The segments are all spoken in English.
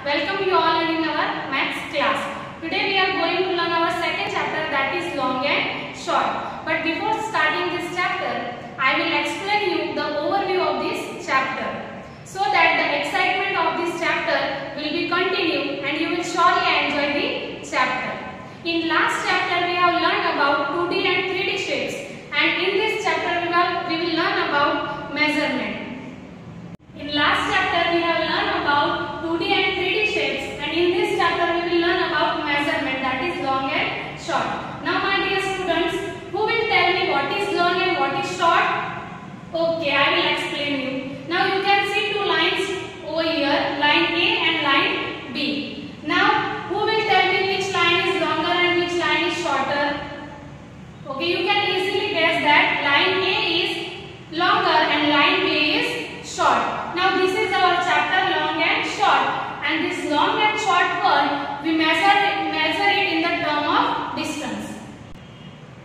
Welcome you all in our maths class. Today we are going to learn our second chapter, that is long and short. But before starting this chapter, I will explain you the overview of this chapter, so that the excitement of this chapter will be continued and you will surely enjoy the chapter. In last chapter we have learned about 2D and 3D shapes, and in this chapter we will learn about measurement. In last chapter we have learned about 2D and 3D shapes, and in this chapter we will learn about measurement, that is long and short. Now my dear students, who will tell me what is long and what is short? Okay, I will explain you. Now you can see two lines over here, line A and line B. Now who will tell me which line is longer and which line is shorter? Okay, you can easily guess that line A is longer and line B is short. Now this is our chapter long and short, and this long and short word we measure it in the term of distance.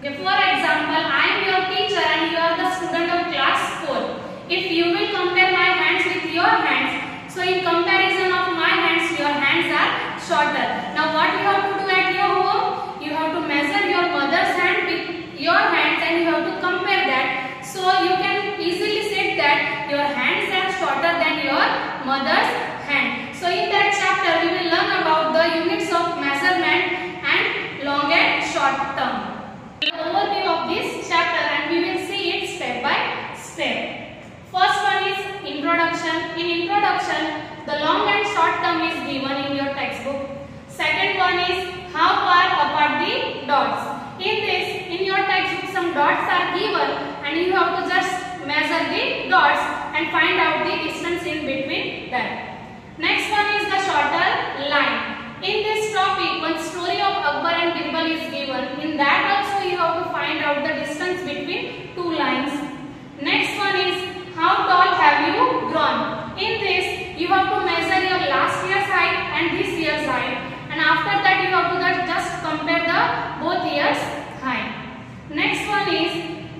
Okay, for example, I am your teacher and you are the student of class 4. If you will compare my hands with your hands, so in comparison of my hands, your hands are shorter. Now what you have to do at your home? You have to measure your mother's hand with your hands and you have to compare that. So you can easily say that your hands are shorter than your mother's hand. So in that chapter we will learn about the units of measurement and long and short term. Overview of this chapter, and we will see it step by step. First one is introduction. In introduction, the long and short term is given in your textbook. Second one is how far apart the dots. In your textbook some dots are given and you have to just measure the dots and find out the distance in between them. Next one is the shorter line. In this topic, one story of Akbar and Birbal is given. In that also you have to find out the distance between two lines. Next one is how tall have you grown. In this you have to measure your last year's height and this year's height, and after that you have to just compare the both years' height. Next one is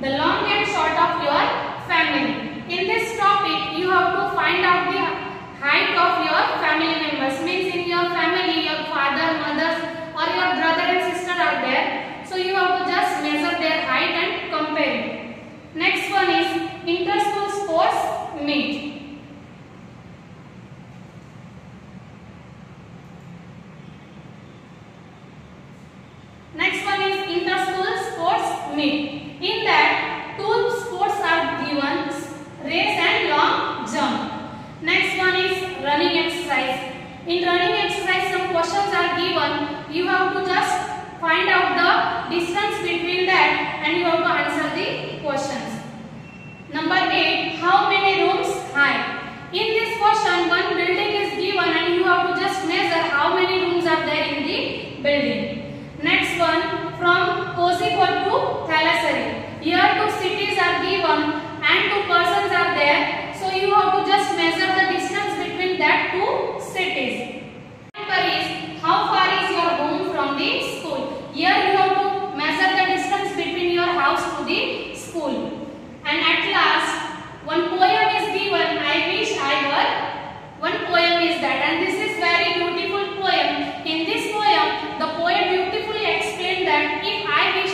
the long and short of your family. In this topic you have to find out the height of your family members. Means in your family your father, mother or your brother and sister are there, so you have to just measure their height and compare it. Next one is inter-school sports meet. Next one is inter-school sports meet. In that two sports are given, race and long jump. Next one is running exercise. In running exercise some questions are given. You have to just find out the distance between that and you have to answer the questions. Number 8, how many rooms high? In this question one building is given and you have to just measure how many rooms are there in the building. Next one, from Kozhikode to Thalassery. Here two cities are given and two persons are there. So you have to just measure the distance between that two cities. Number is how far is your home from the school. Here you have to measure the distance between your house to the school. And at last one poem is given, I wish I were. One poem is that, and this is very beautiful poem. In this poem the poet beautifully explained that if I wish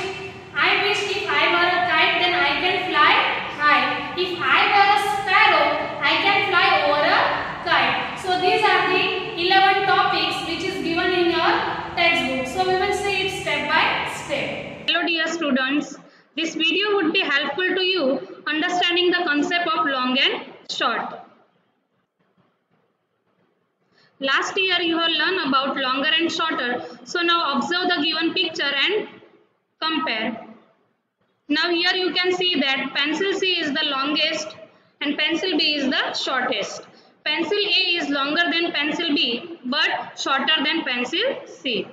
if I were a kite then I can fly high. If I were a sparrow I can fly over a kite. So these are the 11 topics which is given in your textbook. So we will see it step by step. Hello dear students, this video would be helpful to you understanding the concept of long and short. Last year you have learned about longer and shorter. So now observe the given picture and compare. Now here you can see that pencil C is the longest and pencil B is the shortest. Pencil A is longer than pencil B but shorter than pencil C.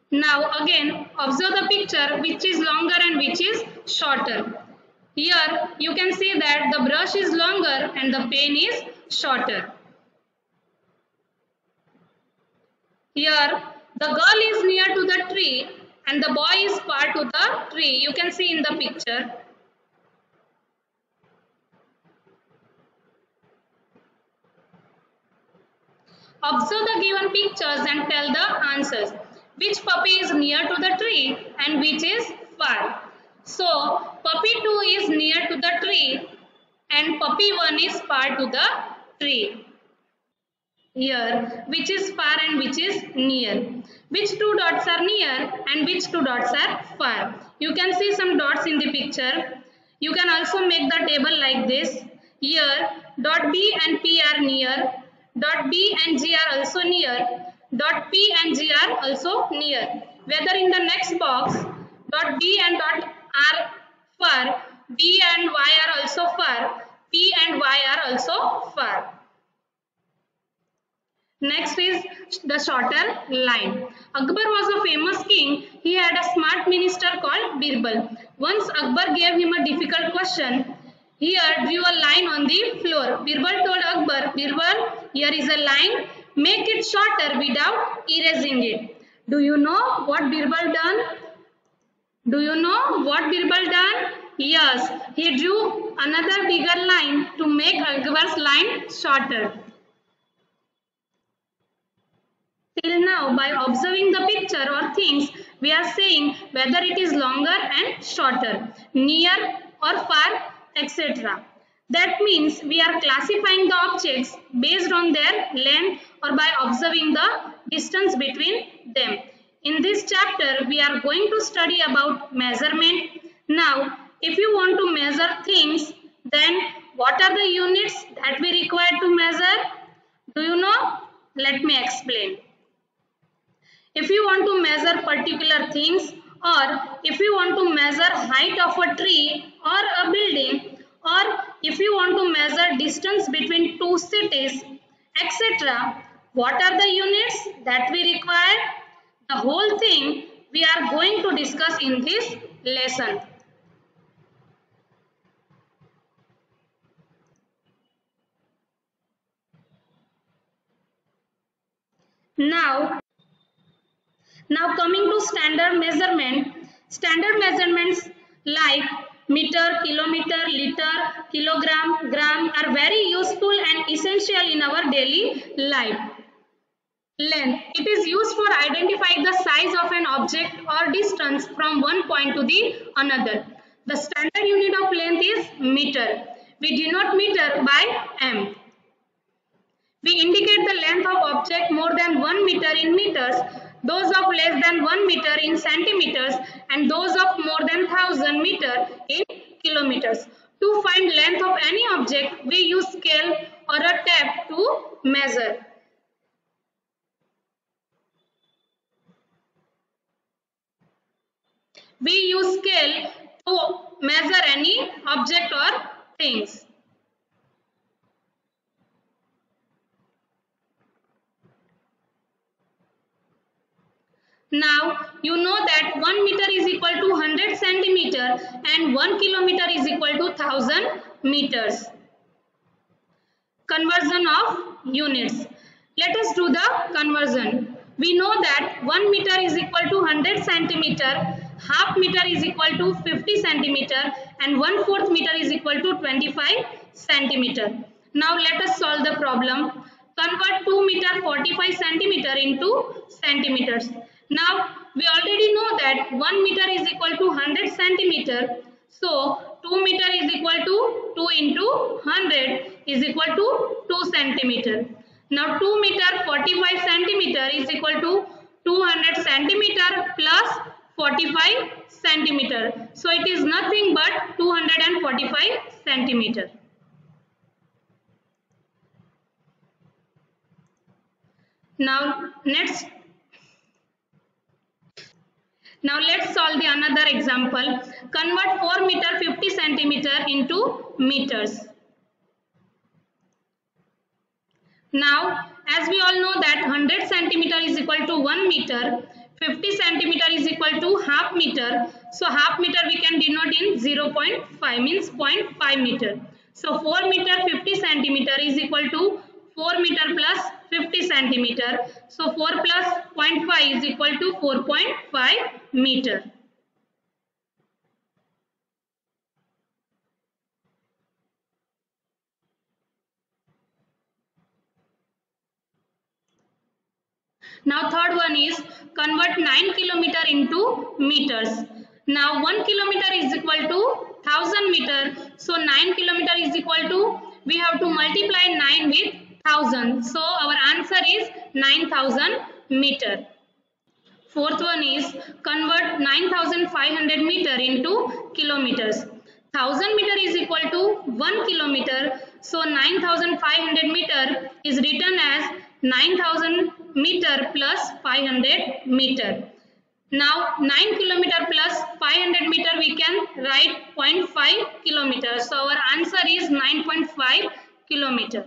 Now again observe the picture which is longer and which is shorter. Here you can see that the brush is longer and the pen is shorter. Here the girl is near to the tree and the boy is far to the tree. You can see in the picture. Observe the given pictures and tell the answers. Which puppy is near to the tree and which is far? So puppy 2 is near to the tree and puppy 1 is far to the tree. Here, which is far and which is near? Which two dots are near and which two dots are far? You can see some dots in the picture. You can also make the table like this. Here, dot B and P are near. Dot B and G are also near. Dot P and G are also near. Whether in the next box, dot B and dot are far, B and Y are also far, P and Y are also far. Next is the shorter line. Akbar was a famous king. He had a smart minister called Birbal. Once Akbar gave him a difficult question. Here drew a line on the floor. Birbal told Akbar, Birbal, here is a line. Make it shorter without erasing it. Do you know what Birbal done? Do you know what Birbal done? Yes, he drew another bigger line to make Akbar's line shorter. Till now, by observing the picture or things, we are saying whether it is longer and shorter, near or far, etc. That means we are classifying the objects based on their length or by observing the distance between them. In this chapter, we are going to study about measurement. Now, if you want to measure things, then what are the units that we require to measure? Do you know? Let me explain. If you want to measure particular things, or if you want to measure height of a tree or a building, or if you want to measure distance between two cities, etc., what are the units that we require? The whole thing we are going to discuss in this lesson. Now coming to standard measurements like meter, kilometer, liter, kilogram, gram are very useful and essential in our daily life. Length. It is used for identifying the size of an object or distance from one point to the another. The standard unit of length is meter. We denote meter by m. We indicate the length of object more than 1 meter in meters, those of less than 1 meter in centimeters, and those of more than 1000 meter in kilometers. To find length of any object, we use scale or a tape to measure. We use scale to measure any object or things. Now, you know that 1 meter is equal to 100 centimeter and 1 kilometer is equal to 1000 meters. Conversion of units. Let us do the conversion. We know that 1 meter is equal to 100 centimeter, half meter is equal to 50 centimeter and 1/4 meter is equal to 25 centimeter. Now let us solve the problem. Convert 2 meter 45 centimeter into centimeters. Now we already know that 1 meter is equal to 100 centimeter. So 2 meter is equal to 2 into 100 is equal to 2 centimeter. Now 2 meter 45 centimeter is equal to 200 centimeter plus 45 centimeter. So it is nothing but 245 centimeter. Now let's solve the another example. Convert 4 meter 50 centimeter into meters. Now, as we all know that 100 centimeter is equal to 1 meter, 50 centimeter is equal to half meter. So half meter we can denote in 0.5 means 0.5 meter. So 4 meter 50 centimeter is equal to 4 meter plus 50 centimeter. So 4 plus 0.5 is equal to 4.5 meter. Now third one is convert 9 kilometer into meters. Now 1 kilometer is equal to 1000 meter. So 9 kilometer is equal to, we have to multiply 9 with 1000. So our answer is 9000 meter. Fourth one is convert 9500 meter into kilometers. 1000 meter is equal to 1 kilometer. So 9500 meter is written as 9000 meter plus 500 meter. Now 9 kilometer plus 500 meter we can write 0.5 kilometer. So our answer is 9.5 kilometer.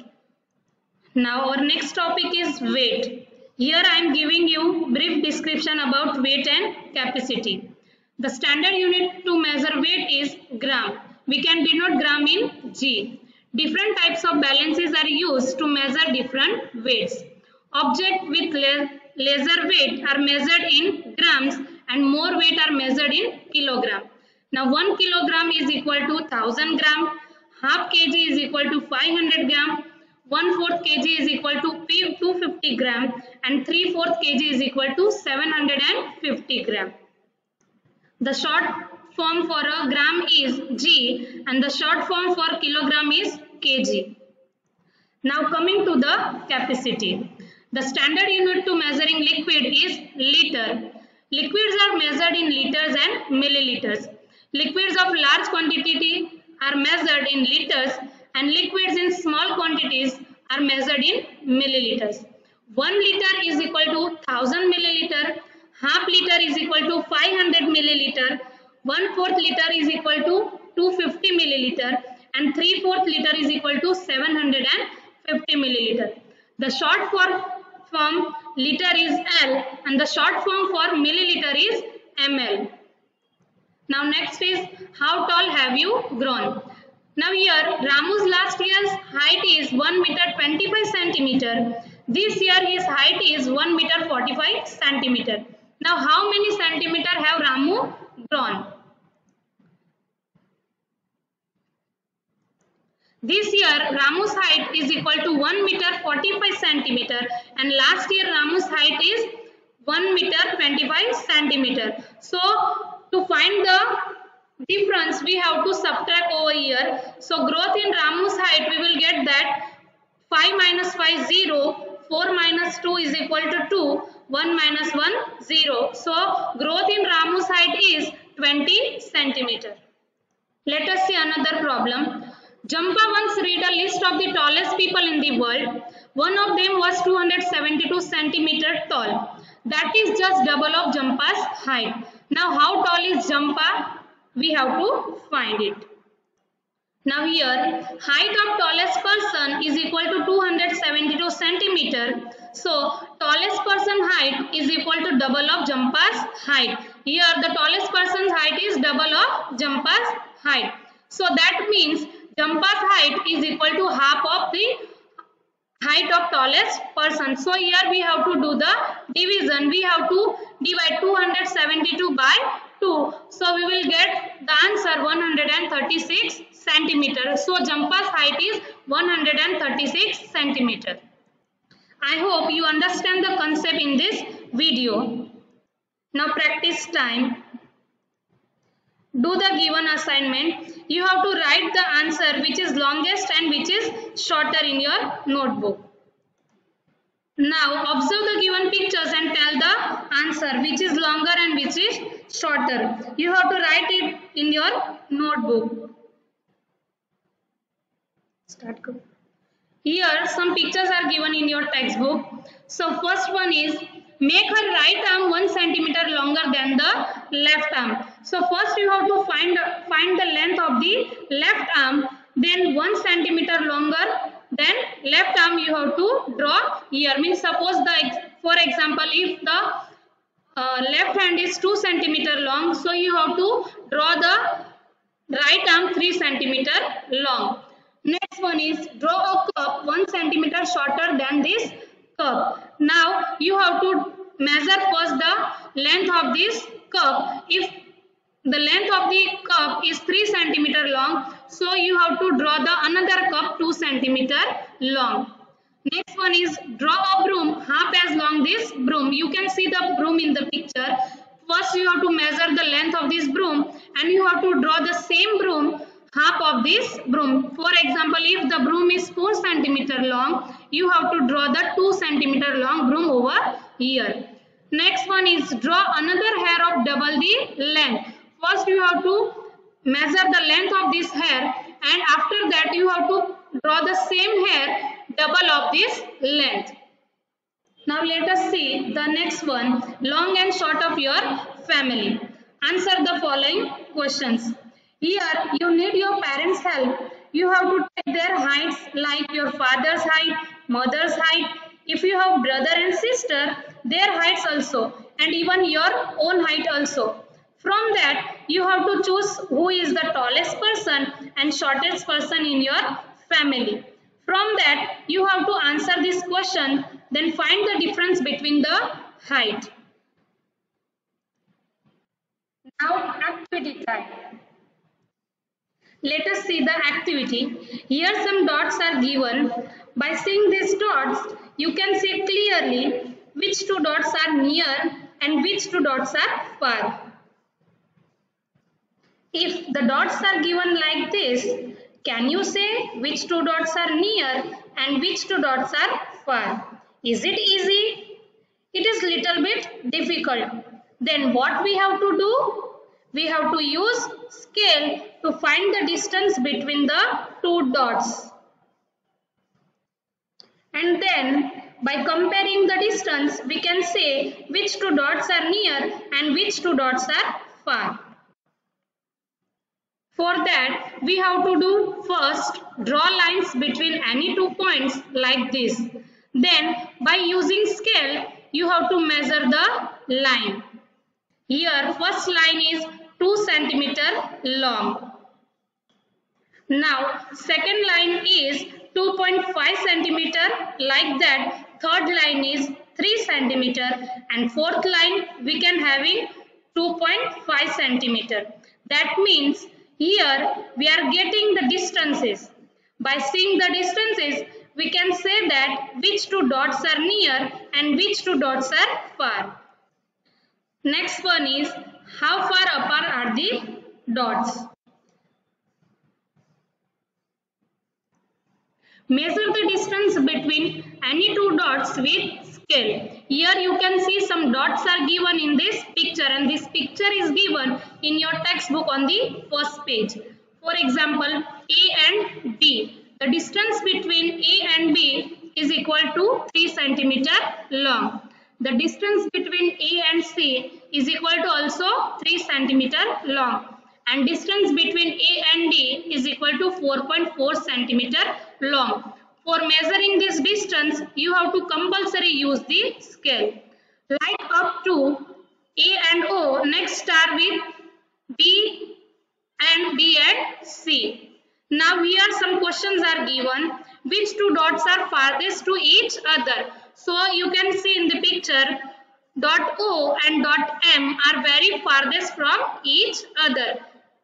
Now our next topic is weight. Here I am giving you brief description about weight and capacity. The standard unit to measure weight is gram. We can denote gram in G. Different types of balances are used to measure different weights. Objects with lesser weight are measured in grams and more weight are measured in kilogram. Now 1 kilogram is equal to 1000 gram, half kg is equal to 500 gram, 1/4 kg is equal to 250 gram and 3/4 kg is equal to 750 gram. The short form for a gram is G and the short form for kilogram is kg. Now coming to the capacity. The standard unit to measuring liquid is liter. Liquids are measured in liters and milliliters. Liquids of large quantity are measured in liters and liquids in small quantities are measured in milliliters. 1 liter is equal to 1000 milliliter, half liter is equal to 500 milliliter, 1/4 liter is equal to 250 milliliter and 3/4 liter is equal to 750 milliliter. The short form liter is L and the short form for milliliter is ml. Now next is how tall have you grown? Now here Ramu's last year's height is 1 meter 25 centimeter. This year his height is 1 meter 45 centimeter. Now how many centimeter have Ramu grown? This year Ramu's height is equal to 1 meter 45 centimeter and last year Ramu's height is 1 meter 25 centimeter. So to find the difference we have to subtract over here. So growth in Ramu's height we will get that 5 minus 5 0, 4 minus 2 is equal to 2, 1 minus 1 0. So growth in Ramu's height is 20 centimeter. Let us see another problem. Jampa once read a list of the tallest people in the world. One of them was 272 centimeter tall. That is just double of Jampa's height. Now how tall is Jampa? We have to find it. Now here height of tallest person is equal to 272 centimeter. So tallest person height is equal to double of Jampa's height. Here the tallest person's height is double of Jampa's height. So that means Jampa's height is equal to half of the height of tallest person. So here we have to do the division. We have to divide 272 by 2. So we will get the answer 136 centimeter. So Jampa's height is 136 centimeter. I hope you understand the concept in this video. Now practice time. Do the given assignment. You have to write the answer which is longest and which is shorter in your notebook. Now observe the given pictures and tell the answer which is longer and which is shorter. You have to write it in your notebook. Start. Here some pictures are given in your textbook. So first one is make her right arm 1 centimeter longer than the left arm. So first you have to find the length of the left arm, then 1 centimeter longer, then left arm you have to draw here. Means suppose for example if the left hand is 2 centimeter long, so you have to draw the right arm 3 centimeter long. Next one is draw a cup 1 centimeter shorter than this cup. Now you have to measure first the length of this cup. If the length of the cup is 3 centimeter long, so you have to draw the another cup 2 centimeter long. Next one is draw a broom half as long this broom. You can see the broom in the picture. First you have to measure the length of this broom and you have to draw the same broom half of this broom. For example, if the broom is 4 centimeter long, you have to draw the 2 centimeter long broom over here. Next one is draw another hair of double the length. First you have to measure the length of this hair and after that you have to draw the same hair double of this length. Now let us see the next one, long and short of your family. Answer the following questions. Here you need your parents' help. You have to take their heights like your father's height, mother's height. If you have brother and sister, their heights also and even your own height also. From that you have to choose who is the tallest person and shortest person in your family. From that you have to answer this question, then find the difference between the height. Now activity time. Let us see the activity. Here some dots are given. By seeing these dots, you can see clearly which two dots are near and which two dots are far. If the dots are given like this, can you say which two dots are near and which two dots are far? Is it easy? It is little bit difficult. Then what we have to do? We have to use scale to find the distance between the two dots. And then by comparing the distance, we can say which two dots are near and which two dots are far. For that, we have to do first draw lines between any 2 points like this. Then by using scale, you have to measure the line. Here first line is 2 centimeter long. Now second line is 2.5 centimeter, like that. Third line is 3 centimeter and fourth line we can having 2.5 centimeter. That means here we are getting the distances. By seeing the distances, we can say that which two dots are near and which two dots are far. Next one is how far apart are the dots. Measure the distance between any two dots with scale. Here you can see some dots are given in this picture and this picture is given in your textbook on the first page. For example, A and B. The distance between A and B is equal to 3 centimeter long. The distance between A and C is equal to also 3 centimeter long. And distance between A and D is equal to 4.4 centimeter long. For measuring this distance, you have to compulsory use the scale. Like up to A and O, next start with B and C. Now here some questions are given. Which two dots are farthest to each other? So you can see in the picture, dot O and dot M are very farthest from each other.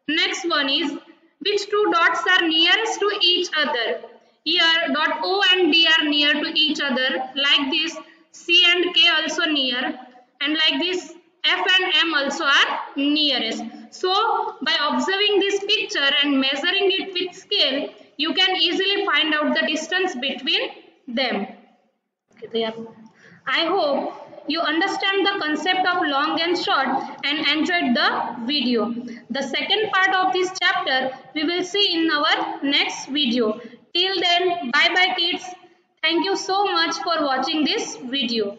Next one is which two dots are nearest to each other? Here dot O and D are near to each other, like this. C and K also near, and like this F and M also are nearest. So by observing this picture and measuring it with scale, you can easily find out the distance between them. I hope you understand the concept of long and short and enjoyed the video. The second part of this chapter we will see in our next video. Till then, bye bye kids. Thank you so much for watching this video.